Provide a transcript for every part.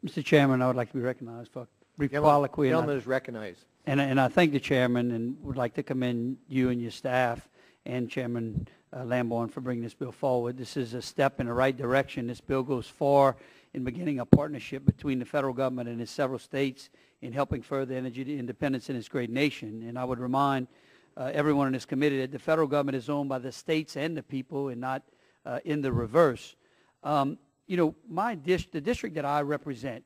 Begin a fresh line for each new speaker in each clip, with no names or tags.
Mr. Chairman, I would like to be recognized for a brief
Gentleman,
colloquy.
gentleman is recognized.
And I thank the chairman and would like to commend you and your staff and Chairman Lamborn for bringing this bill forward. This is a step in the right direction. This bill goes far in beginning a partnership between the federal government and its several states in helping further energy independence in this great nation. And I would remind everyone in this committee that the federal government is owned by the states and the people and not in the reverse. You know, the district that I represent,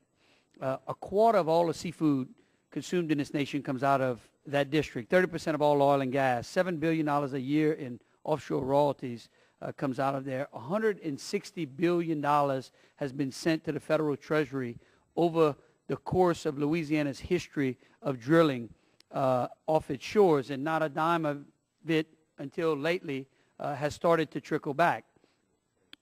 a quarter of all the seafood consumed in this nation comes out of that district. 30% of all oil and gas, $7 billion a year in offshore royalties comes out of there. $160 billion has been sent to the federal treasury over the course of Louisiana's history of drilling off its shores, and not a dime of it until lately has started to trickle back.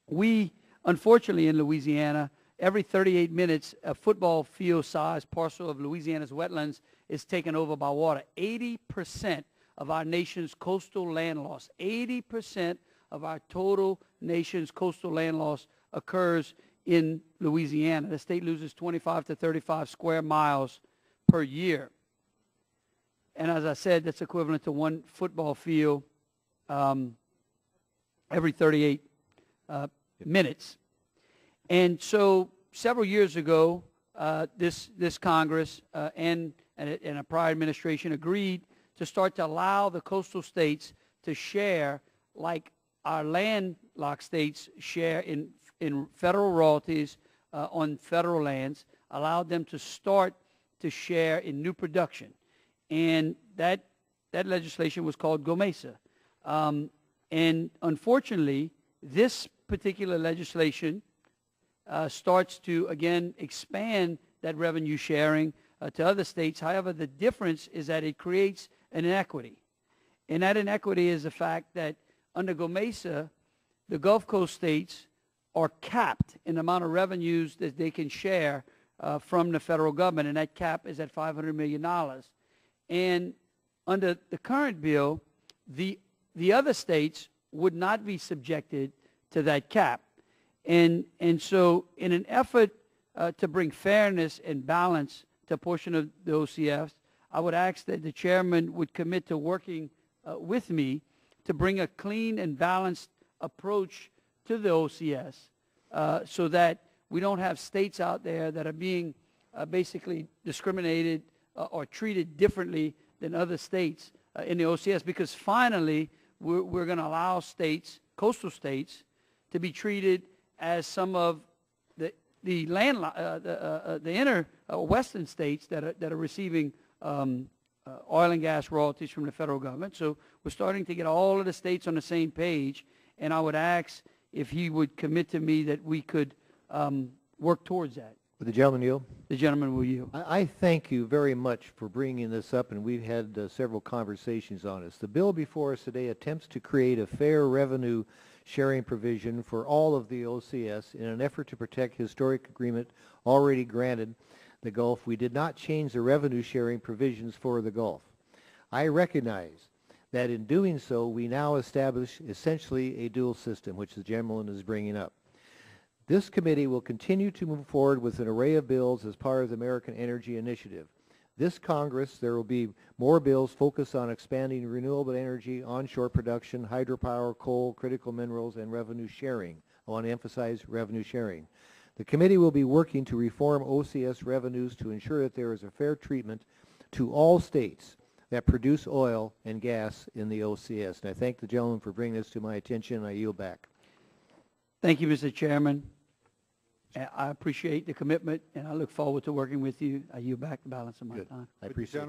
We, unfortunately, in Louisiana, every 38 minutes, a football field-sized parcel of Louisiana's wetlands is taken over by water. 80% of our nation's coastal land loss, 80% of our total nation's coastal land loss occurs in Louisiana. The state loses 25 to 35 square miles per year. And as I said, that's equivalent to one football field every 38 minutes. And so several years ago, this Congress and a prior administration agreed to start to allow the coastal states to share like our landlocked states share in federal royalties on federal lands, allowed them to start to share in new production. And that legislation was called GOMESA. And unfortunately, this particular legislation starts to, again, expand that revenue sharing to other states. However, the difference is that it creates an inequity. And that inequity is the fact that under GOMESA, the Gulf Coast states are capped in the amount of revenues that they can share from the federal government, and that cap is at $500 million. And under the current bill, the other states would not be subjected to that cap. And so in an effort to bring fairness and balance to a portion of the OCFs, I would ask that the chairman would commit to working with me to bring a clean and balanced approach to the OCS so that we don't have states out there that are being basically discriminated or treated differently than other states in the OCS, because finally we're going to allow states, coastal states, to be treated as some of the inner western states that are receiving oil and gas royalties from the federal government. So we're starting to get all of the states on the same page, and I would ask if he would commit to me that we could work towards that.
Would the gentleman yield?
The gentleman will yield.
I thank you very much for bringing this up, and we've had several conversations on this. The bill before us today attempts to create a fair revenue sharing provision for all of the OCS in an effort to protect historic agreement already granted the Gulf. We did not change the revenue sharing provisions for the Gulf. I recognize that in doing so, we now establish essentially a dual system, which the gentleman is bringing up. This committee will continue to move forward with an array of bills as part of the American Energy Initiative. This Congress, there will be more bills focused on expanding renewable energy, onshore production, hydropower, coal, critical minerals, and revenue sharing. I want to emphasize revenue sharing. The committee will be working to reform OCS revenues to ensure that there is a fair treatment to all states that produce oil and gas in the OCS. And I thank the gentleman for bringing this to my attention, and I yield back.
Thank you, Mr. Chairman. I appreciate the commitment, and I look forward to working with you. I yield back the balance of my time.
I appreciate it.